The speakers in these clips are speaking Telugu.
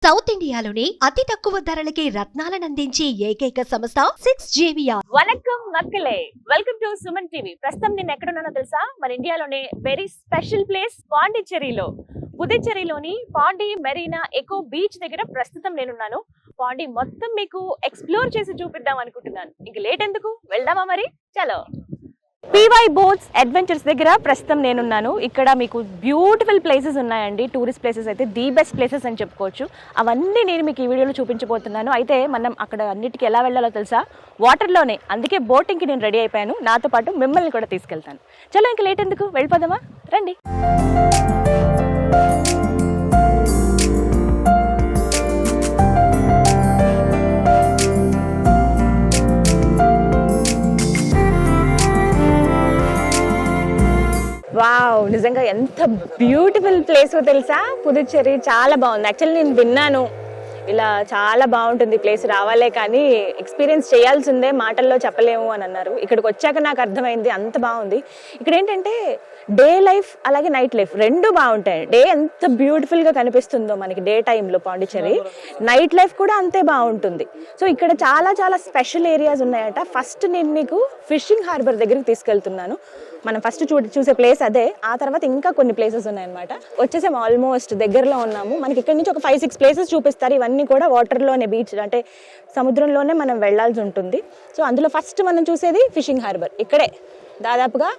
సౌత్ ఇండియాలోని అతి తక్కువ ధరలకి రత్నాలను అందించే ఏకైక సంస్థ 6JVR. వనక్కం మక్కలే, వెల్కమ్ టు సుమన్ టీవీ. ప్రస్తుతం నేను ఎక్కడున్నానో తెలుసా? మన ఇండియాలోనే వెరీ స్పెషల్ ప్లేస్ పాండిచ్చేరిలో, పుదుచ్చేరిలోని పాండి మెరీనా ఎకో బీచ్ దగ్గర ప్రస్తుతం నేనున్నాను. పాండి మొత్తం మీకు ఎక్స్ప్లోర్ చేసి చూపిద్దాం అనుకుంటున్నాను. ఇంక లేట్ ఎందుకు, వెళ్దామా మరి? చలో. PY బోట్స్ అడ్వెంచర్స్ దగ్గర ప్రస్తుతం నేనున్నాను. ఇక్కడ మీకు బ్యూటిఫుల్ ప్లేసెస్ ఉన్నాయండి. టూరిస్ట్ ప్లేసెస్ అయితే ది బెస్ట్ ప్లేసెస్ అని చెప్పుకోవచ్చు. అవన్నీ నేను మీకు ఈ వీడియోలో చూపించబోతున్నాను. అయితే మనం అక్కడ అన్నిటికీ ఎలా వెళ్ళాలో తెలుసా? వాటర్లోనే. అందుకే బోటింగ్కి నేను రెడీ అయిపోయాను. నాతో పాటు మిమ్మల్ని కూడా తీసుకెళ్తాను. చలో, ఇంక లేట్ ఎందుకు, వెళ్ళిపోదామా? రండి. వావ్, నిజంగా ఎంత బ్యూటిఫుల్ ప్లేస్ తెలుసా? పుదుచ్చేరి చాలా బాగుంది. యాక్చువల్లీ నేను విన్నాను ఇలా చాలా బాగుంటుంది ప్లేస్, రావాలే కానీ ఎక్స్పీరియన్స్ చేయాల్సిందే, మాటల్లో చెప్పలేము అని అన్నారు. ఇక్కడికి వచ్చాక నాకు అర్థమైంది అంత బాగుంది. ఇక్కడ ఏంటంటే డే లైఫ్ అలాగే నైట్ లైఫ్ రెండు బాగుంటాయి. డే ఎంత బ్యూటిఫుల్గా కనిపిస్తుందో మనకి డే టైంలో పాండిచ్చేరి, నైట్ లైఫ్ కూడా అంతే బాగుంటుంది. సో ఇక్కడ చాలా చాలా స్పెషల్ ఏరియాస్ ఉన్నాయట. ఫస్ట్ నేను మీకు ఫిషింగ్ హార్బర్ దగ్గరికి తీసుకెళ్తున్నాను. మనం ఫస్ట్ చూసే ప్లేస్ అదే. ఆ తర్వాత ఇంకా కొన్ని ప్లేసెస్ ఉన్నాయన్నమాట. వచ్చేసాము, ఆల్మోస్ట్ దగ్గరలో ఉన్నాము. మనకి ఇక్కడ నుంచి ఒక 5-6 ప్లేసెస్ చూపిస్తారు. ఇవన్నీ కూడా వాటర్లోనే, బీచ్ అంటే సముద్రంలోనే మనం వెళ్లాల్సి ఉంటుంది. సో అందులో ఫస్ట్ మనం చూసేది ఫిషింగ్ హార్బర్. ఇక్కడే దాదాపుగా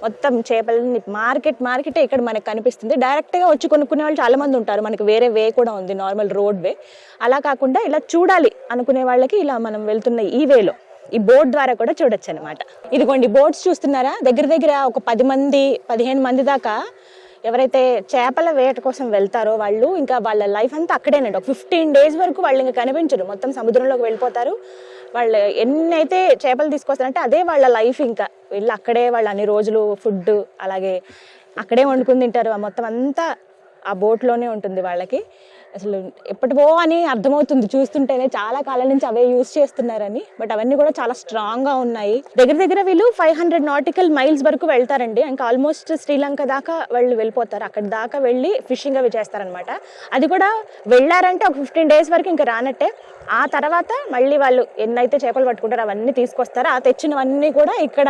మొత్తం చేపలని మార్కెటే ఇక్కడ మనకు కనిపిస్తుంది. డైరెక్ట్గా వచ్చి కొనుక్కునే వాళ్ళు చాలా మంది ఉంటారు. మనకి వేరే వే కూడా ఉంది, నార్మల్ రోడ్ వే. అలా కాకుండా ఇలా చూడాలి అనుకునే వాళ్ళకి ఇలా మనం వెళ్తున్న ఈ వేలో, ఈ బోట్ ద్వారా కూడా చూడొచ్చు అనమాట. ఇదిగోండి బోట్స్ చూస్తున్నారా? దగ్గర ఒక 10-15 మంది దాకా ఎవరైతే చేపల వేట కోసం వెళ్తారో వాళ్ళు ఇంకా వాళ్ళ లైఫ్ అంతా అక్కడేనండి. ఒక 15 days వరకు వాళ్ళు ఇంకా కనిపించరు, మొత్తం సముద్రంలోకి వెళ్ళిపోతారు. వాళ్ళు ఎన్నైతే చేపలు తీసుకొస్తారంటే అదే వాళ్ళ లైఫ్. ఇంకా వీళ్ళు అక్కడే వాళ్ళు అన్ని రోజులు ఫుడ్ అలాగే అక్కడే వండుకుని తింటారు. మొత్తం అంతా ఆ బోట్లోనే ఉంటుంది వాళ్ళకి. అసలు ఎప్పటివో అని అర్థమవుతుంది చూస్తుంటేనే, చాలా కాలం నుంచి అవే యూజ్ చేస్తున్నారని. బట్ అవన్నీ కూడా చాలా స్ట్రాంగ్గా ఉన్నాయి. దగ్గర వీళ్ళు 500 nautical miles వరకు వెళ్తారండి. ఇంకా ఆల్మోస్ట్ శ్రీలంక దాకా వాళ్ళు వెళ్ళిపోతారు. అక్కడి దాకా వెళ్ళి ఫిషింగ్ అవి చేస్తారనమాట. అది కూడా వెళ్ళారంటే ఒక 15 days వరకు ఇంకా రానట్టే. ఆ తర్వాత మళ్ళీ వాళ్ళు ఎన్నైతే చేపలు పట్టుకుంటారో అవన్నీ తీసుకొస్తారు. ఆ తెచ్చినవన్నీ కూడా ఇక్కడ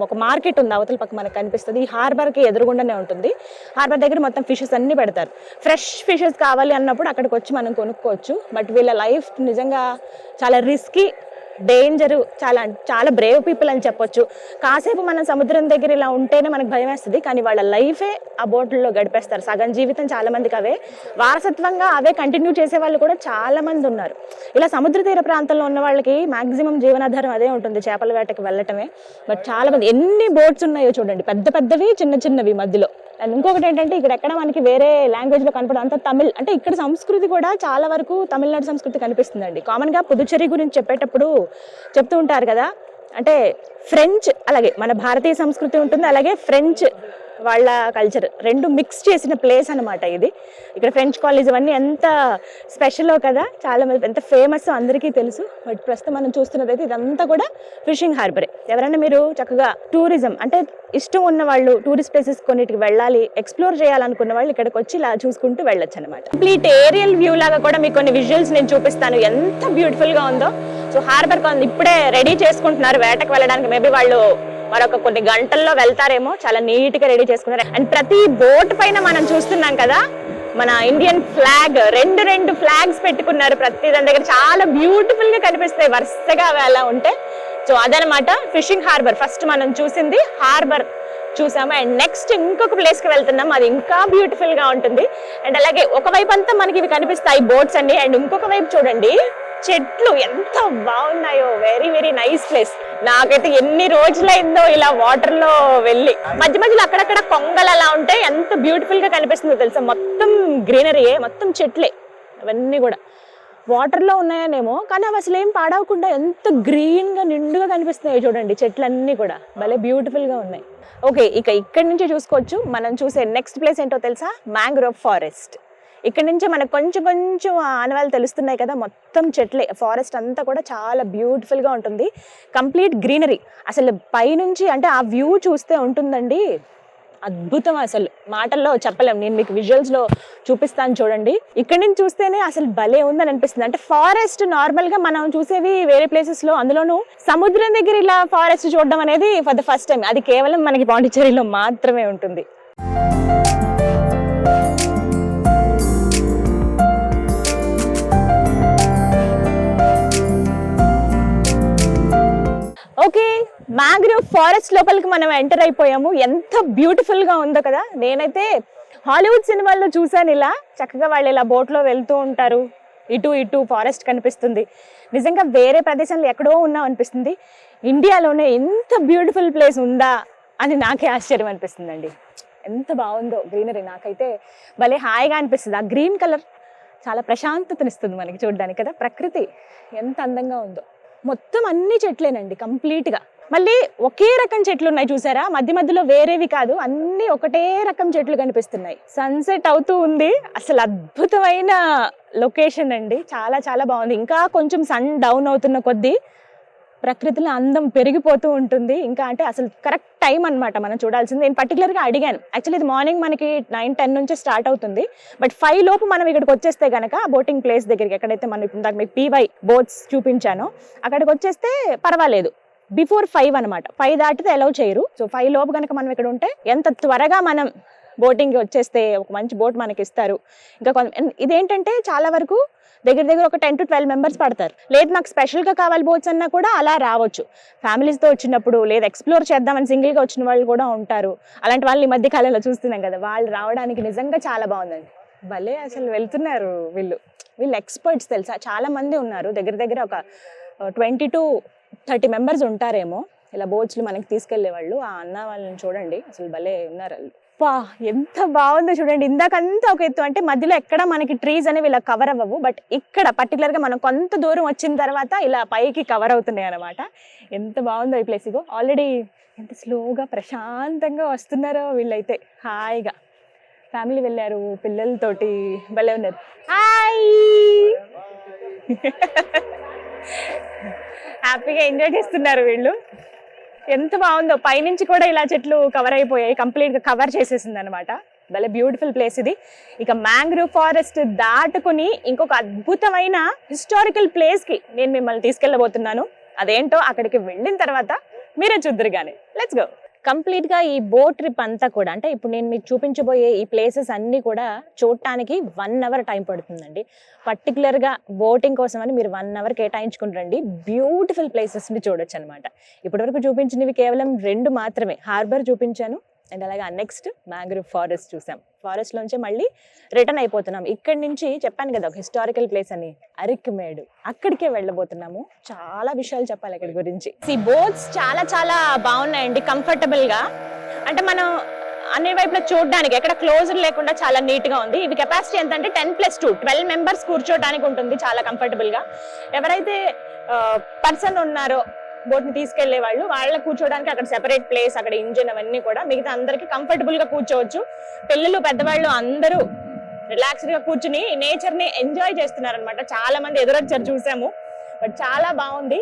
ఒక మార్కెట్ ఉంది, అవతల పక్క మనకు కనిపిస్తుంది. ఈ హార్బర్కి ఎదురుగుండానే ఉంటుంది. హార్బర్ దగ్గర మొత్తం ఫిషెస్ అన్ని పెడతారు. ఫ్రెష్ ఫిషెస్ కావాలి అన్నప్పుడు అక్కడికి వచ్చి మనం కొనుక్కోవచ్చు. బట్ వీళ్ళ లైఫ్ నిజంగా చాలా రిస్కీ, డేంజరు, చాలా బ్రేవ్ పీపుల్ అని చెప్పొచ్చు. కాసేపు మనం సముద్రం దగ్గర ఇలా ఉంటేనే మనకు భయం వేస్తుంది, కానీ వాళ్ళ లైఫే ఆ బోట్లలో గడిపేస్తారు. సగం జీవితం చాలా మందికి అవే వారసత్వంగా అవే కంటిన్యూ చేసే వాళ్ళు కూడా చాలా మంది ఉన్నారు. ఇలా సముద్ర తీర ప్రాంతంలో ఉన్న వాళ్ళకి మాక్సిమం జీవనాధారం అదే ఉంటుంది, చేపల వేటకి వెళ్ళటమే. బట్ చాలా మంది, ఎన్ని బోట్స్ ఉన్నాయో చూడండి, పెద్దవి చిన్నవి మధ్యలో. అండ్ ఇంకొకటి ఏంటంటే ఇక్కడ ఎక్కడ మనకి వేరే లాంగ్వేజ్ లో కనపడదు, అంతా తమిళ్. అంటే ఇక్కడ సంస్కృతి కూడా చాలా వరకు తమిళనాడు సంస్కృతి కనిపిస్తుందండి. కామన్ గా పుదుచ్చేరి గురించి చెప్పేటప్పుడు చెప్తూ ఉంటారు కదా, అంటే ఫ్రెంచ్ అలాగే మన భారతీయ సంస్కృతి ఉంటుంది, అలాగే ఫ్రెంచ్ వాళ్ళ కల్చర్ రెండు మిక్స్ చేసిన ప్లేస్ అనమాట ఇది. ఇక్కడ ఫ్రెంచ్ కాలేజ్ ఇవన్నీ ఎంత స్పెషల్లో కదా, చాలా మంది ఎంత ఫేమస్ అందరికీ తెలుసు. బట్ ప్రస్తుతం మనం చూస్తున్నది అయితే ఇదంతా కూడా ఫిషింగ్ హార్బరే. ఎవరైనా మీరు చక్కగా టూరిజం అంటే ఇష్టం ఉన్న వాళ్ళు, టూరిస్ట్ ప్లేసెస్ కొన్నిటికి వెళ్ళాలి, ఎక్స్ప్లోర్ చేయాలనుకున్న వాళ్ళు ఇక్కడికి వచ్చి ఇలా చూసుకుంటూ వెళ్ళొచ్చు అనమాట. కంప్లీట్ ఏరియల్ వ్యూ లాగా కూడా మీకు కొన్ని విజువల్స్ నేను చూపిస్తాను, ఎంత బ్యూటిఫుల్ గా ఉందో. సో హార్బర్ ఇప్పుడే రెడీ చేసుకుంటున్నారు వేటకు వెళ్ళడానికి. మేబీ వాళ్ళు మరొక కొన్ని గంటల్లో వెళ్తారేమో. చాలా నీట్ గా రెడీ చేసుకున్నారు. అండ్ ప్రతి బోట్ పైన మనం చూస్తున్నాం కదా మన ఇండియన్ ఫ్లాగ్, రెండు ఫ్లాగ్స్ పెట్టుకున్నారు ప్రతి దాని దగ్గర. చాలా బ్యూటిఫుల్ గా కనిపిస్తాయి వరుసగా అవి అలా ఉంటే. సో అదనమాట ఫిషింగ్ హార్బర్. ఫస్ట్ మనం చూసింది హార్బర్ చూసాము. అండ్ నెక్స్ట్ ఇంకొక ప్లేస్ కి వెళ్తున్నాం, అది ఇంకా బ్యూటిఫుల్ గా ఉంటుంది. అండ్ అలాగే ఒకవైపు అంతా మనకి ఇవి కనిపిస్తాయి బోట్స్ అండి, అండ్ ఇంకొక వైపు చూడండి చెట్లు ఎంత బాగున్నాయో. Very nice place. నాకైతే ఎన్ని రోజులైందో ఇలా వాటర్ లో వెళ్ళి. మధ్యలో అక్కడక్కడ కొంగలు అలా ఉంటే ఎంత బ్యూటిఫుల్ గా కనిపిస్తుందో తెలుసా. మొత్తం గ్రీనరీయే, మొత్తం చెట్లే అవన్నీ కూడా. వాటర్లో ఉన్నాయనేమో కానీ అవి అసలు ఏం పాడవకుండా ఎంత గ్రీన్గా నిండుగా కనిపిస్తున్నాయో చూడండి. చెట్లన్నీ కూడా భలే బ్యూటిఫుల్గా ఉన్నాయి. ఓకే, ఇక్కడి నుంచి చూసుకోవచ్చు. మనం చూసే నెక్స్ట్ ప్లేస్ ఏంటో తెలుసా? Mangrove forest. ఇక్కడ నుంచి మనకు కొంచెం ఆనవాళ్ళు తెలుస్తున్నాయి కదా, మొత్తం చెట్లే. ఫారెస్ట్ అంతా కూడా చాలా బ్యూటిఫుల్గా ఉంటుంది, కంప్లీట్ గ్రీనరీ. అసలు పైనుంచి అంటే ఆ వ్యూ చూస్తే ఉంటుందండి, అద్భుతం, అసలు మాటల్లో చెప్పలేం. నేను మీకు విజువల్స్ లో చూపిస్తాను చూడండి. ఇక్కడి నుంచి చూస్తేనే అసలు భలే ఉందని అనిపిస్తుంది. అంటే ఫారెస్ట్ నార్మల్ గా మనం చూసేవి వేరే ప్లేసెస్ లో, అందులోనూ సముద్రం దగ్గర ఇలా ఫారెస్ట్ చూడడం అనేది ఫర్ ద ఫస్ట్ టైం. అది కేవలం మనకి పాండిచ్చేరిలో మాత్రమే ఉంటుంది. ఓకే, మ్యాంగ్రోవ్ ఫారెస్ట్ లోపలికి మనం ఎంటర్ అయిపోయాము. ఎంత బ్యూటిఫుల్ గా ఉందో కదా. నేనైతే హాలీవుడ్ సినిమాల్లో చూసాను, ఇలా చక్కగా వాళ్ళు ఇలా బోట్లో వెళ్తూ ఉంటారు, ఇటు ఇటు ఫారెస్ట్ కనిపిస్తుంది. నిజంగా వేరే ప్రదేశంలో ఎక్కడో ఉన్నాం అనిపిస్తుంది. ఇండియాలోనే ఎంత బ్యూటిఫుల్ ప్లేస్ ఉందా అని నాకే ఆశ్చర్యం అనిపిస్తుందండి. ఎంత బాగుందో గ్రీనరీ, నాకైతే భలే హాయిగా అనిపిస్తుంది. ఆ గ్రీన్ కలర్ చాలా ప్రశాంతతనిస్తుంది మనకి చూడడానికి కదా. ప్రకృతి ఎంత అందంగా ఉందో. మొత్తం అన్ని చెట్లేనండి కంప్లీట్గా. మళ్ళీ ఒకే రకం చెట్లు ఉన్నాయి చూసారా, మధ్య మధ్యలో వేరేవి కాదు, అన్ని ఒకటే రకం చెట్లు కనిపిస్తున్నాయి. సన్సెట్ అవుతూ ఉంది. అసలు అద్భుతమైన లొకేషన్ అండి, చాలా చాలా బాగుంది. ఇంకా కొంచెం సన్ డౌన్ అవుతున్న కొద్దీ ప్రకృతిలో అందం పెరిగిపోతూ ఉంటుంది. ఇంకా అంటే అసలు కరెక్ట్ టైం అనమాట మనం చూడాల్సింది. నేను పర్టికులర్గా అడిగాను. యాక్చువల్లీ ఇది మార్నింగ్ మనకి 9-10 నుంచి స్టార్ట్ అవుతుంది. బట్ 5 లోపు మనం ఇక్కడికి వచ్చేస్తే కనుక బోటింగ్ ప్లేస్ దగ్గరికి, ఎక్కడైతే మనం ఇప్పుడు మీకు PY బోట్స్ చూపించానో అక్కడికి వచ్చేస్తే పర్వాలేదు. బిఫోర్ 5 అనమాట. 5 దాటితే అలౌ చేయరు. సో 5 లోపు కనుక మనం ఇక్కడ ఉంటే ఎంత త్వరగా మనం బోటింగ్కి వచ్చేస్తే ఒక మంచి బోట్ మనకి ఇస్తారు. ఇంకా ఇదేంటంటే చాలా వరకు దగ్గర దగ్గర ఒక 10 to 12 మెంబర్స్ పడతారు. లేదు నాకు స్పెషల్గా కావాలి బోట్స్ అన్నా కూడా అలా రావచ్చు. ఫ్యామిలీస్తో వచ్చినప్పుడు, లేదా ఎక్స్ప్లోర్ చేద్దామని సింగిల్గా వచ్చిన వాళ్ళు కూడా ఉంటారు. అలాంటి వాళ్ళు ఈ మధ్య కాలంలో చూస్తున్నాం కదా, వాళ్ళు రావడానికి నిజంగా చాలా బాగుందండి. భలే అసలు వెళ్తున్నారు వీళ్ళు ఎక్స్పర్ట్స్ తెలుసా. చాలా మంది ఉన్నారు, దగ్గర దగ్గర ఒక 20 to 30 మెంబర్స్ ఉంటారేమో ఇలా బోట్స్లు మనకి తీసుకెళ్లే వాళ్ళు. ఆ అన్న వాళ్ళని చూడండి, అసలు భలే ఉన్నారు వాళ్ళు. పా ఎంత బాగుందో చూడండి. ఇందాకంతా ఒక ఎత్తు, అంటే మధ్యలో ఎక్కడ మనకి ట్రీస్ అనేవి ఇలా కవర్ అవ్వవు, బట్ ఇక్కడ పర్టికులర్గా మనం కొంత దూరం వచ్చిన తర్వాత ఇలా పైకి కవర్ అవుతున్నాయి అనమాట. ఎంత బాగుందో ఈ ప్లేస్. ఇగో ఆల్రెడీ ఎంత స్లోగా ప్రశాంతంగా వస్తున్నారో వీళ్ళైతే, హాయిగా ఫ్యామిలీ వెళ్ళారు పిల్లలతోటి, భలే ఉన్నారు. హాయ్ హ్యాపీగా ఎంజాయ్ చేస్తున్నారు వీళ్ళు. ఎంత బాగుందో, పైనుంచి కూడా ఇలా చెట్లు కవర్ అయిపోయాయి, కంప్లీట్గా కవర్ చేసేసింది అనమాట. భలే బ్యూటిఫుల్ ప్లేస్ ఇది. ఇక మ్యాంగ్రోవ్ ఫారెస్ట్ దాటుకుని ఇంకొక అద్భుతమైన హిస్టారికల్ ప్లేస్కి నేను మిమ్మల్ని తీసుకెళ్ళబోతున్నాను. అదేంటో అక్కడికి వెళ్ళిన తర్వాత మీరే చూద్దరు కానీ. Let's go. కంప్లీట్గా ఈ బోట్ ట్రిప్ అంతా కూడా, అంటే ఇప్పుడు నేను మీకు చూపించబోయే ఈ ప్లేసెస్ అన్నీ కూడా చూడటానికి 1 hour టైం పడుతుందండి. పర్టికులర్గా బోటింగ్ కోసం అని మీరు 1 hour కేటాయించుకుంటారండి. బ్యూటిఫుల్ ప్లేసెస్ని చూడొచ్చు అనమాట. ఇప్పటివరకు చూపించినవి కేవలం 2 మాత్రమే. హార్బర్ చూపించాను, అండ్ అలాగే నెక్స్ట్ మ్యాంగ్రోవ్ ఫారెస్ట్ చూసాం. ఫారెస్ట్లోంచి మళ్ళీ రిటర్న్ అయిపోతున్నాం. ఇక్కడి నుంచి చెప్పాను కదా ఒక హిస్టారికల్ ప్లేస్ అని, అరిక్మేడు, అక్కడికే వెళ్ళబోతున్నాము. చాలా విషయాలు చెప్పాలి అక్కడి గురించి. ఈ బోట్స్ చాలా చాలా బాగున్నాయండి, కంఫర్టబుల్గా. అంటే మనం అన్ని వైపులా చూడడానికి ఎక్కడ క్లోజర్ లేకుండా చాలా నీట్గా ఉంది. ఇవి కెపాసిటీ ఎంత అంటే 10+2 12 మెంబర్స్ కూర్చోడానికి ఉంటుంది, చాలా కంఫర్టబుల్గా. ఎవరైతే పర్సన్ ఉన్నారో బోట్ ని తీసుకెళ్లే వాళ్ళు, వాళ్ళ కూర్చోడానికి అక్కడ సెపరేట్ ప్లేస్, అక్కడ ఇంజిన్ అవన్నీ కూడా, మిగతా అందరికి కంఫర్టబుల్ గా కూర్చోవచ్చు. పిల్లలు పెద్దవాళ్ళు అందరూ రిలాక్స్డ్ గా కూర్చుని నేచర్ ని ఎంజాయ్ చేస్తున్నారు అనమాట. చాలా మంది ఎదురొచ్చారు చూసాము, బట్ చాలా బాగుంది.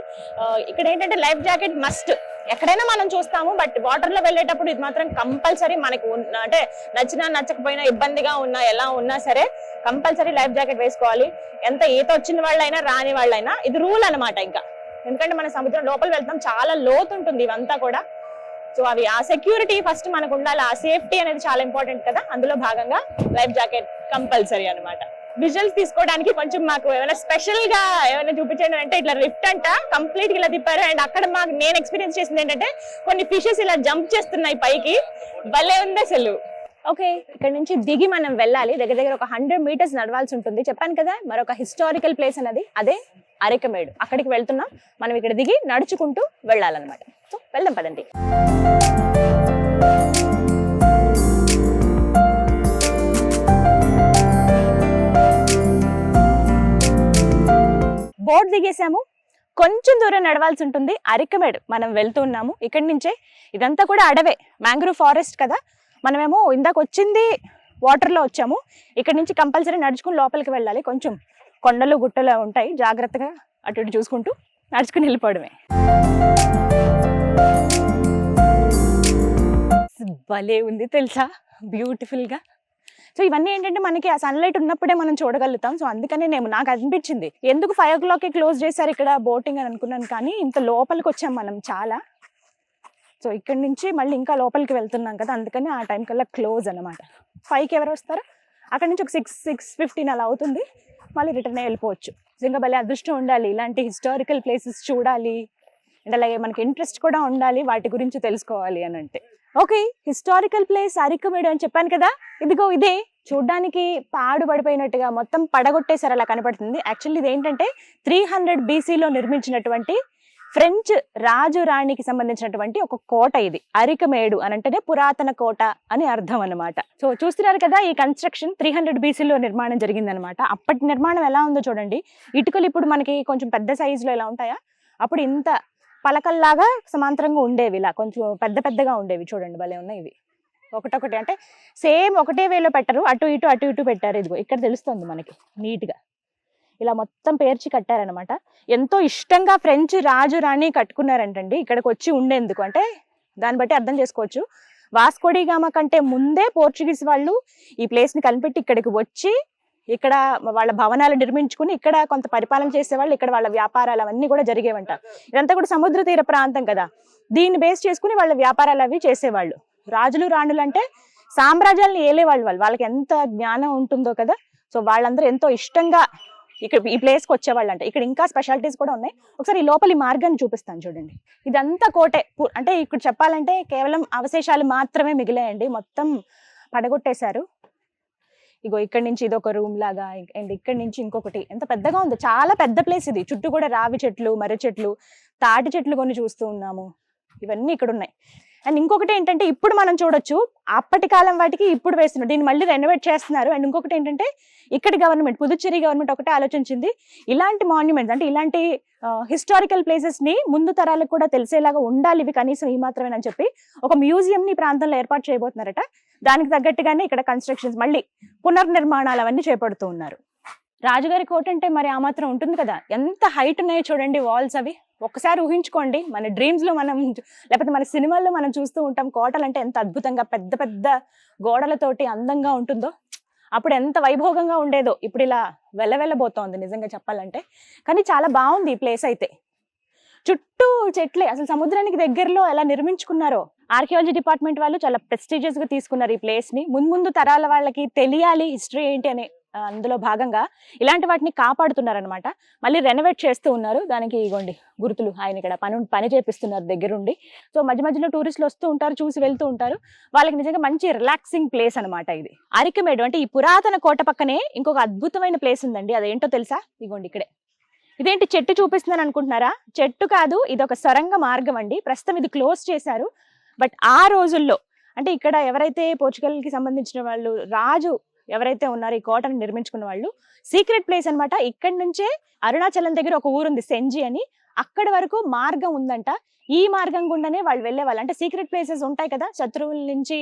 ఇక్కడ ఏంటంటే లైఫ్ జాకెట్ మస్ట్. ఎక్కడైనా మనం చూస్తాము, బట్ వాటర్ లో వెళ్ళేటప్పుడు ఇది మాత్రం కంపల్సరీ మనకు, అంటే నచ్చినా నచ్చకపోయినా, ఇబ్బందిగా ఉన్నా ఎలా ఉన్నా సరే కంపల్సరీ లైఫ్ జాకెట్ వేసుకోవాలి. ఎంత ఈత వచ్చిన వాళ్ళైనా రాని వాళ్ళైనా ఇది రూల్ అనమాట. ఇంకా ఎందుకంటే మన సముద్రం లోపల వెళ్తాం, చాలా లోతు ఉంటుంది ఇవంతా కూడా. సో అవి ఆ సెక్యూరిటీ ఫస్ట్ మనకు ఉండాలి, ఆ సేఫ్టీ అనేది చాలా ఇంపార్టెంట్ కదా. అందులో భాగంగా లైఫ్ జాకెట్ కంపల్సరీ అనమాట. విజువల్స్ తీసుకోవడానికి కొంచెం మాకు ఏమైనా స్పెషల్ గా ఏమైనా చూపించండి అంటే, ఇట్లా రిఫ్ట్ అంట కంప్లీట్ ఇలా తిప్పారు. అండ్ అక్కడ మాకు నేను ఎక్స్పీరియన్స్ చేసింది ఏంటంటే, కొన్ని ఫిషెస్ ఇలా జంప్ చేస్తున్నాయి పైకి, భలే ఉంది అసలు. ఓకే, ఇక్కడ నుంచి దిగి మనం వెళ్ళాలి. దగ్గర దగ్గర ఒక 100 meters నడవాల్సి ఉంటుంది. చెప్పాను కదా మరొక హిస్టారికల్ ప్లేస్ అనేది, అదే అరికమేడు. అక్కడికి వెళ్తున్నాం మనం. ఇక్కడ దిగి నడుచుకుంటూ వెళ్ళాలన్నమాట. సో వెళ్దాం పదండి. బోట్ దిగేసాము, కొంచెం దూరం నడవాల్సి ఉంటుంది. అరికమేడు మనం వెళ్తున్నాము. ఇక్కడి నుంచే ఇదంతా కూడా అడవే, మ్యాంగ్రోవ్ ఫారెస్ట్ కదా. మనమేమో ఇందాక వచ్చింది వాటర్లో వచ్చాము, ఇక్కడ నుంచి కంపల్సరీ నడుచుకుని లోపలికి వెళ్ళాలి. కొంచెం కొండలు గుట్టలు ఉంటాయి, జాగ్రత్తగా అటు ఇటు చూసుకుంటూ నడుచుకుని వెళ్ళిపోవడమే. భలే ఉంది తెలుసా, బ్యూటిఫుల్గా. సో ఇవన్నీ ఏంటంటే మనకి ఆ సన్లైట్ ఉన్నప్పుడే మనం చూడగలుగుతాం. సో అందుకనే నాకు అనిపించింది ఎందుకు 5 o'clockకి క్లోజ్ చేశారు ఇక్కడ బోటింగ్ అని అనుకున్నాను, కానీ ఇంత లోపలికి వచ్చాం మనం చాలా. సో ఇక్కడ నుంచి మళ్ళీ ఇంకా లోపలికి వెళ్తున్నాం కదా, అందుకని ఆ టైం కల్లా క్లోజ్ అనమాట. 5కి ఎవరు వస్తారో అక్కడ నుంచి ఒక 6-6:15 అలా అవుతుంది, మళ్ళీ రిటర్న్ వెళ్ళిపోవచ్చు. నిజంగా భలే అదృష్టం ఉండాలి ఇలాంటి హిస్టారికల్ ప్లేసెస్ చూడాలి అండ్ అలాగే మనకి ఇంట్రెస్ట్ కూడా ఉండాలి వాటి గురించి తెలుసుకోవాలి అని అంటే. ఓకే, హిస్టారికల్ ప్లేస్ అరికమేడు అని చెప్పాను కదా, ఇదిగో ఇదే. చూడ్డానికి పాడుపడిపోయినట్టుగా మొత్తం పడగొట్టేశారు అలా కనపడుతుంది. యాక్చువల్లీ ఇది ఏంటంటే 300 BCలో నిర్మించినటువంటి ఫ్రెంచ్ రాజు రాణికి సంబంధించినటువంటి ఒక కోట ఇది. అరికమేడు అని అంటేనే పురాతన కోట అని అర్థం అనమాట. సో చూస్తున్నారు కదా, ఈ కన్స్ట్రక్షన్ 300 BCలో నిర్మాణం జరిగిందనమాట. అప్పటి నిర్మాణం ఎలా ఉందో చూడండి. ఇటుకలు ఇప్పుడు మనకి కొంచెం పెద్ద సైజులో ఎలా ఉంటాయా, అప్పుడు ఇంత పలకల్లాగా సమాంతరంగా ఉండేవి, ఇలా కొంచెం పెద్ద పెద్దగా ఉండేవి. చూడండి భలే ఉన్నాయి ఇవి. ఒకటొకటి అంటే సేమ్ ఒకటే వేలో పెట్టరు, అటు ఇటు పెట్టారు. ఇదిగో ఇక్కడ తెలుస్తుంది మనకి నీట్గా ఇలా మొత్తం పేర్చి కట్టారనమాట. ఎంతో ఇష్టంగా ఫ్రెంచ్ రాజు రాణి కట్టుకున్నారంటండి ఇక్కడికి వచ్చి ఉండేందుకు. అంటే దాన్ని బట్టి అర్థం చేసుకోవచ్చు, వాస్కోడి గామా కంటే ముందే పోర్చుగీస్ వాళ్ళు ఈ ప్లేస్ని కనిపెట్టి ఇక్కడికి వచ్చి ఇక్కడ వాళ్ళ భవనాలు నిర్మించుకుని ఇక్కడ కొంత పరిపాలన చేసేవాళ్ళు, ఇక్కడ వాళ్ళ వ్యాపారాలు అవన్నీ కూడా జరిగేవంట. ఇదంతా కూడా సముద్ర తీర ప్రాంతం కదా, దీన్ని బేస్ చేసుకుని వాళ్ళ వ్యాపారాలు అవి చేసేవాళ్ళు. రాజులు రాణులు అంటే సామ్రాజ్యాలను ఏలేవాళ్ళు, వాళ్ళకి ఎంత జ్ఞానం ఉంటుందో కదా. సో వాళ్ళందరూ ఎంతో ఇష్టంగా ఇక్కడ ఈ ప్లేస్కి వచ్చేవాళ్ళు అంట. ఇక్కడ ఇంకా స్పెషాలిటీస్ కూడా ఉన్నాయి. ఒకసారి ఈ లోపలి మార్గాన్ని చూపిస్తాను చూడండి. ఇదంతా కోటే. అంటే ఇక్కడ చెప్పాలంటే కేవలం అవశేషాలు మాత్రమే మిగిలాయండి, మొత్తం పడగొట్టేశారు. ఇగో ఇక్కడ నుంచి ఇదొక రూమ్ లాగా, అండ్ ఇక్కడ నుంచి ఇంకొకటి. ఎంత పెద్దగా ఉందో, చాలా పెద్ద ప్లేస్ ఇది. చుట్టూ కూడా రావి చెట్లు, మర్రి చెట్లు, తాటి చెట్లు కొన్ని చూస్తూ ఉన్నాము. ఇవన్నీ ఇక్కడ ఉన్నాయి. అండ్ ఇంకొకటి ఏంటంటే ఇప్పుడు మనం చూడొచ్చు, అప్పటి కాలం వాటికి ఇప్పుడు వేస్తున్నారు, దీన్ని మళ్ళీ రెనోవేట్ చేస్తున్నారు. అండ్ ఇంకొకటి ఏంటంటే ఇక్కడ గవర్నమెంట్, పుదుచ్చేరి గవర్నమెంట్ ఒకటే ఆలోచించింది, ఇలాంటి మాన్యుమెంట్స్ అంటే ఇలాంటి హిస్టారికల్ ప్లేసెస్ ని ముందు తరాలకు కూడా తెలిసేలాగా ఉండాలి, ఇవి కనీసం ఈ మాత్రమేనని చెప్పి ఒక మ్యూజియం ని ప్రాంతంలో ఏర్పాటు చేయబోతున్నారట. దానికి తగ్గట్టుగానే ఇక్కడ కన్స్ట్రక్షన్స్ మళ్ళీ పునర్నిర్మాణాలు అవన్నీ చేపడుతూ ఉన్నారు. రాజుగారి కోట అంటే మరి ఆ మాత్రం ఉంటుంది కదా, ఎంత హైట్ ఉన్నాయో చూడండి వాల్స్ అవి. ఒక్కసారి ఊహించుకోండి, మన డ్రీమ్స్ లో మనం లేకపోతే మన సినిమాల్లో మనం చూస్తూ ఉంటాం కోటలు అంటే ఎంత అద్భుతంగా పెద్ద పెద్ద గోడలతోటి అందంగా ఉంటుందో, అప్పుడు ఎంత వైభోగంగా ఉండేదో. ఇప్పుడు ఇలా వెళ్ళబోతోంది నిజంగా చెప్పాలంటే. కానీ చాలా బాగుంది ఈ ప్లేస్ అయితే. చుట్టూ చెట్లే, అసలు సముద్రానికి దగ్గరలో ఎలా నిర్మించుకున్నారో. ఆర్కియాలజీ డిపార్ట్మెంట్ వాళ్ళు చాలా ప్రెస్టీజియస్ గా తీసుకున్నారు ఈ ప్లేస్ ని. ముందు తరాల వాళ్ళకి తెలియాలి హిస్టరీ ఏంటి అని అందులో భాగంగా ఇలాంటి వాటిని కాపాడుతున్నారనమాట. మళ్ళీ రెనోవేట్ చేస్తూ ఉన్నారు. దానికి ఇగోండి గుర్తులు, ఆయన ఇక్కడ పని చేపిస్తున్నారు దగ్గరుండి. సో మధ్య మధ్యలో టూరిస్టులు వస్తూ ఉంటారు, చూసి వెళ్తూ ఉంటారు. వాళ్ళకి నిజంగా మంచి రిలాక్సింగ్ ప్లేస్ అనమాట ఇది. అరికమేడు అంటే ఈ పురాతన కోట పక్కనే ఇంకొక అద్భుతమైన ప్లేస్ ఉందండి. అదేంటో తెలుసా? ఇగోండి ఇక్కడే. ఇదేంటి చెట్టు చూపిస్తున్నాను అనుకుంటున్నారా? చెట్టు కాదు, ఇది ఒక సొరంగ మార్గం అండి. ప్రస్తుతం ఇది క్లోజ్ చేశారు. బట్ ఆ రోజుల్లో అంటే ఇక్కడ ఎవరైతే పోర్చుగల్కి సంబంధించిన వాళ్ళు, రాజు ఎవరైతే ఉన్నారో ఈ కోటను నిర్మించుకున్న వాళ్ళు, సీక్రెట్ ప్లేస్ అనమాట. ఇక్కడి నుంచే అరుణాచలం దగ్గర ఒక ఊరుంది సెంజి అని, అక్కడి వరకు మార్గం ఉందంట. ఈ మార్గం గుండానే వాళ్ళు వెళ్ళేవాళ్ళు. అంటే సీక్రెట్ ప్లేసెస్ ఉంటాయి కదా, శత్రువుల నుంచి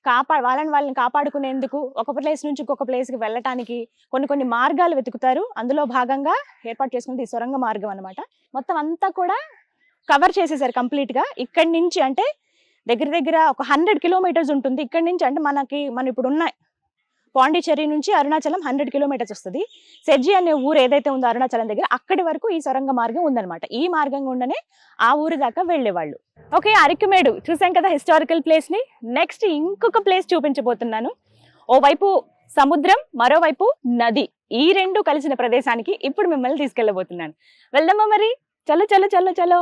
వాళ్ళని కాపాడుకునేందుకు ఒక ప్లేస్ నుంచి ఇంకొక ప్లేస్కి వెళ్ళటానికి కొన్ని మార్గాలు వెతుకుతారు. అందులో భాగంగా ఏర్పాటు చేసుకుంటే ఈ సొరంగ మార్గం అనమాట. మొత్తం అంతా కూడా కవర్ చేసేసారు కంప్లీట్ గా. ఇక్కడి నుంచి అంటే దగ్గర ఒక 100 kilometers ఉంటుంది. ఇక్కడి నుంచి అంటే మనం ఇప్పుడు ఉన్న పాండిచ్చేరి నుంచి అరుణాచలం 100 kilometers వస్తుంది. సెజ్జి అనే ఊరు ఏదైతే ఉందో అరుణాచలం దగ్గర, అక్కడి వరకు ఈ సొరంగ మార్గం ఉందన్నమాట. ఈ మార్గం గుండానే ఆ ఊరి దాకా వెళ్ళేవాళ్ళు. ఓకే, అరికమేడు చూసాం కదా హిస్టారికల్ ప్లేస్ ని. నెక్స్ట్ ఇంకొక ప్లేస్ చూపించబోతున్నాను. ఓవైపు సముద్రం, మరోవైపు నది, ఈ రెండు కలిసిన ప్రదేశానికి ఇప్పుడు మిమ్మల్ని తీసుకెళ్ళబోతున్నాను. వెళ్దామా మరి? చలో చలో చలో చలో.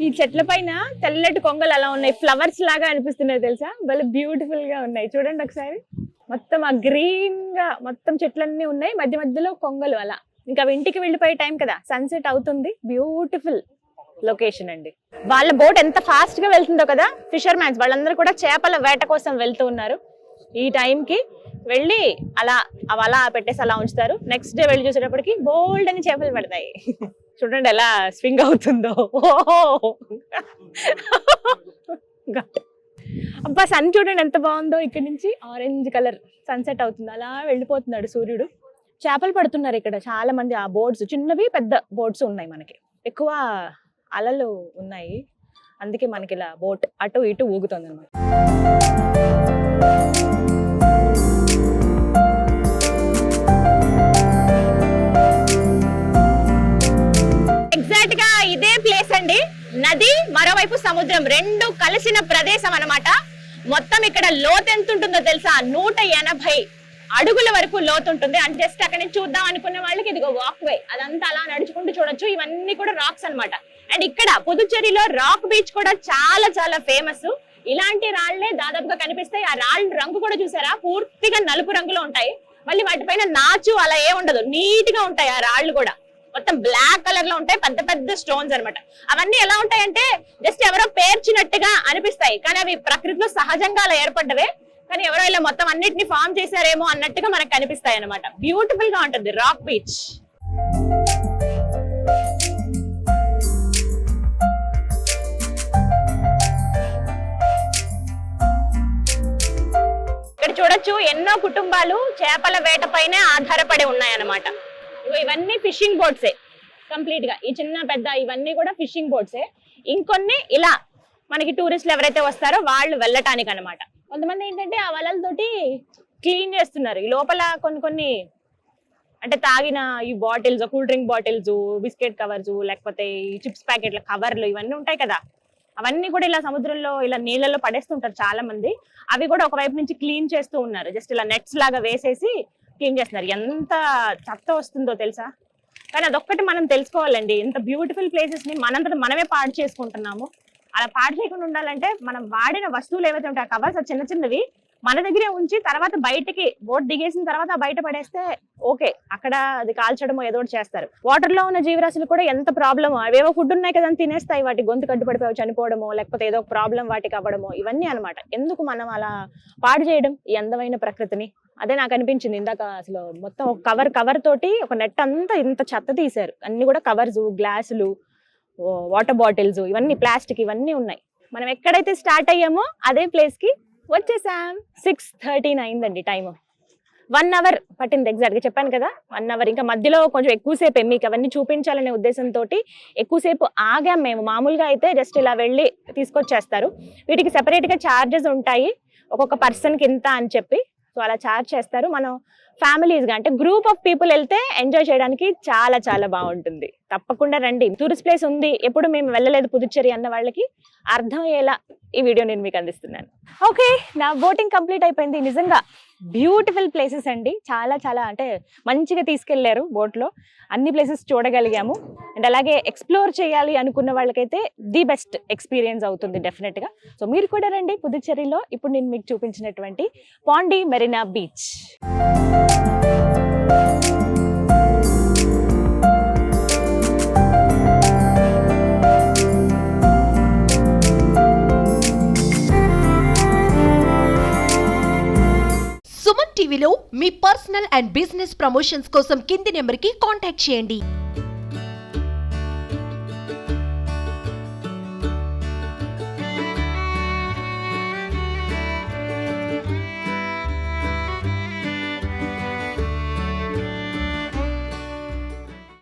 ఈ చెట్ల పైన తెల్లటి కొంగలు అలా ఉన్నాయి, ఫ్లవర్స్ లాగా అనిపిస్తున్నాయి తెలుసా, భలే బ్యూటిఫుల్ గా ఉన్నాయి. చూడండి ఒకసారి, మొత్తం ఆ గ్రీన్ గా మొత్తం చెట్లన్నీ ఉన్నాయి, మధ్య మధ్యలో కొంగలు అలా. ఇంకా ఇంటికి వెళ్ళిపోయే టైం కదా, సన్సెట్ అవుతుంది. బ్యూటిఫుల్ లొకేషన్ అండి. వాళ్ళ బోట్ ఎంత ఫాస్ట్ గా వెళ్తుందో కదా. ఫిషర్ మ్యాన్స్ వాళ్ళందరూ కూడా చేపల వేట కోసం వెళ్తూ ఉన్నారు. ఈ టైంకి వెళ్ళి అలా పెట్టేసి అలా ఉంచుతారు. నెక్స్ట్ డే వెళ్ళి చూసేటప్పటికి బోల్డ్ అని చేపలు పడతాయి. చూడండి ఎలా స్వింగ్ అవుతుందో. అబ్బా, సన్ చూడండి ఎంత బాగుందో. ఇక్కడ నుంచి ఆరెంజ్ కలర్ సన్సెట్ అవుతుంది, అలా వెళ్ళిపోతున్నాడు సూర్యుడు. చేపలు పడుతున్నారు ఇక్కడ చాలా మంది. ఆ బోట్స్ చిన్నవి పెద్ద బోట్స్ ఉన్నాయి మనకి, ఎక్కువ అలలు ఉన్నాయి, అందుకే మనకి ఇలా బోట్ అటు ఇటు ఊగుతుంది అనమాట. ఎగ్జాక్ట్ గా ఇదే ప్లేస్ అండి. నది, మరోవైపు సముద్రం, రెండు కలిసిన ప్రదేశం అన్నమాట. మొత్తం ఇక్కడ లోతు ఎంత ఉంటుందో తెలుసా? 180 అడుగుల వరకు లోతు ఉంటుంది. అంటే జస్ట్ అక్కడ నుంచి చూద్దాం అనుకున్న వాళ్ళకి ఇదిగో వాక్ వే, అదంతా అలా నడుచుకుంటూ చూడొచ్చు. ఇవన్నీ కూడా రాక్స్ అన్నమాట. అండ్ ఇక్కడ పుదుచ్చేరిలో రాక్ బీచ్ కూడా చాలా చాలా ఫేమస్. ఇలాంటి రాళ్లే దాదాపుగా కనిపిస్తాయి. ఆ రాళ్ళ రంగు కూడా చూసారా, పూర్తిగా నలుపు రంగులో ఉంటాయి. మళ్ళీ వాటిపైన నాచు అలా ఏ ఉండదు, నీట్ గా ఉంటాయి. ఆ రాళ్లు కూడా మొత్తం బ్లాక్ కలర్ లో ఉంటాయి, పెద్ద పెద్ద స్టోన్స్ అన్నమాట. అవన్నీ ఎలా ఉంటాయంటే జస్ట్ ఎవరో పేర్చినట్టుగా అనిపిస్తాయి, కానీ అవి ప్రకృతిలో సహజంగా అలా ఏర్పడ్డవే. కానీ ఎవరో ఇలా మొత్తం అన్నిటిని ఫామ్ చేశారేమో అన్నట్టుగా మనకు కనిపిస్తాయి అన్నమాట. బ్యూటిఫుల్ గా ఉంటుంది రాక్ బీచ్. ఇక్కడ చూడొచ్చు ఎన్నో కుటుంబాలు చేపల వేటపైనే ఆధారపడి ఉన్నాయన్నమాట. ఇవన్నీ ఫిషింగ్ బోట్సే కంప్లీట్ గా. ఈ చిన్న పెద్ద ఇవన్నీ కూడా ఫిషింగ్ బోట్సే. ఇంకొన్ని ఇలా మనకి టూరిస్టులు ఎవరైతే వస్తారో వాళ్ళు వెళ్ళటానికి అన్నమాట. కొంతమంది ఏంటంటే ఆ వలలతోటి క్లీన్ చేస్తున్నారు. ఈ లోపల కొన్ని అంటే తాగిన ఈ bottles, cool drink bottles, biscuit covers, లేకపోతే ఈ చిప్స్ ప్యాకెట్ల కవర్లు ఇవన్నీ ఉంటాయి కదా, అవన్నీ కూడా ఇలా సముద్రంలో ఇలా నీళ్ళలో పడేస్తుంటారు చాలా మంది. అవి కూడా ఒకవైపు నుంచి క్లీన్ చేస్తూ ఉన్నారు. జస్ట్ ఇలా నెట్స్ లాగా వేసేసి క్లీన్ చేస్తున్నారు. ఎంత చెత్త వస్తుందో తెలుసా? కానీ అదొక్కటి మనం తెలుసుకోవాలండి, ఇంత బ్యూటిఫుల్ ప్లేసెస్ ని మనంతట మనమే పాడు చేసుకుంటున్నాము. అలా పాడు చేయకుండా ఉండాలంటే మనం వాడిన వస్తువులు ఏవైతే ఉంటాయి, కవర్స్ చిన్న చిన్నవి మన దగ్గరే ఉంచి తర్వాత బయటకి బోట్ దిగేసిన తర్వాత బయట పడేస్తే ఓకే, అక్కడ అది కాల్చడమో ఏదో ఒకటి చేస్తారు. వాటర్ లో ఉన్న జీవరాశులు కూడా ఎంత ప్రాబ్లమ్, అవేవో ఫుడ్ ఉన్నాయి కదా అని తినేస్తాయి, వాటి గొంతు కట్టుపడిపోయి చనిపోవడమో లేకపోతే ఏదో ఒక ప్రాబ్లం వాటికి అవ్వడమో ఇవన్నీ అనమాట. ఎందుకు మనం అలా పాడు చేయడం ఈ అందమైన ప్రకృతిని? అదే నాకు అనిపించింది ఇందాక. అసలు మొత్తం ఒక కవర్ తోటి ఒక నెట్ అంతా ఇంత చెత్త తీశారు. అన్ని కూడా కవర్స్, గ్లాసులు, వాటర్ బాటిల్స్, ఇవన్నీ ప్లాస్టిక్ ఇవన్నీ ఉన్నాయి. మనం ఎక్కడైతే స్టార్ట్ అయ్యామో అదే ప్లేస్ కి వచ్చేసాం. 6:13 అయిందండి టైం. 1 అవర్ పట్టింది ఎగ్జాక్ట్ గా, చెప్పాను కదా 1 అవర్. ఇంకా మధ్యలో కొంచెం ఎక్కువసేపు మీకు అవన్నీ చూపించాలనే ఉద్దేశంతో ఎక్కువసేపు ఆగాం మేము. మామూలుగా అయితే జస్ట్ ఇలా వెళ్ళి తీసుకొచ్చేస్తారు. వీటికి సెపరేట్ గా ఛార్జెస్ ఉంటాయి, ఒక్కొక్క పర్సన్ కి ఇంత అని చెప్పి. సో అలా ఛార్జ్ చేస్తారు. మనం ఫ్యామిలీస్ గా అంటే గ్రూప్ ఆఫ్ పీపుల్ వెళ్తే ఎంజాయ్ చేయడానికి చాలా చాలా బాగుంటుంది. తప్పకుండా రండి. టూరిస్ట్ ప్లేస్ ఉంది, ఎప్పుడు మేము వెళ్ళలేదు పుదుచ్చేరి అన్న వాళ్ళకి అర్థమయ్యేలా ఈ వీడియో నేను మీకు అందిస్తున్నాను. ఓకే, నా బోటింగ్ కంప్లీట్ అయిపోయింది. నిజంగా బ్యూటిఫుల్ ప్లేసెస్ అండి, చాలా చాలా అంటే మంచిగా తీసుకెళ్లారు బోట్ లో. అన్ని ప్లేసెస్ చూడగలిగాము. అండ్ అలాగే ఎక్స్ప్లోర్ చేయాలి అనుకున్న వాళ్ళకైతే ది బెస్ట్ ఎక్స్పీరియన్స్ అవుతుంది డెఫినెట్ గా. సో మీరు కూడా రండి పుదుచ్చేరిలో ఇప్పుడు నేను మీకు చూపించినటువంటి పాండి మెరీనా బీచ్. సుమన్ టీవీలో మీ పర్సనల్ అండ్ బిజినెస్ ప్రమోషన్స్ కోసం కింది నెంబర్కి కాంటాక్ట్ చేయండి.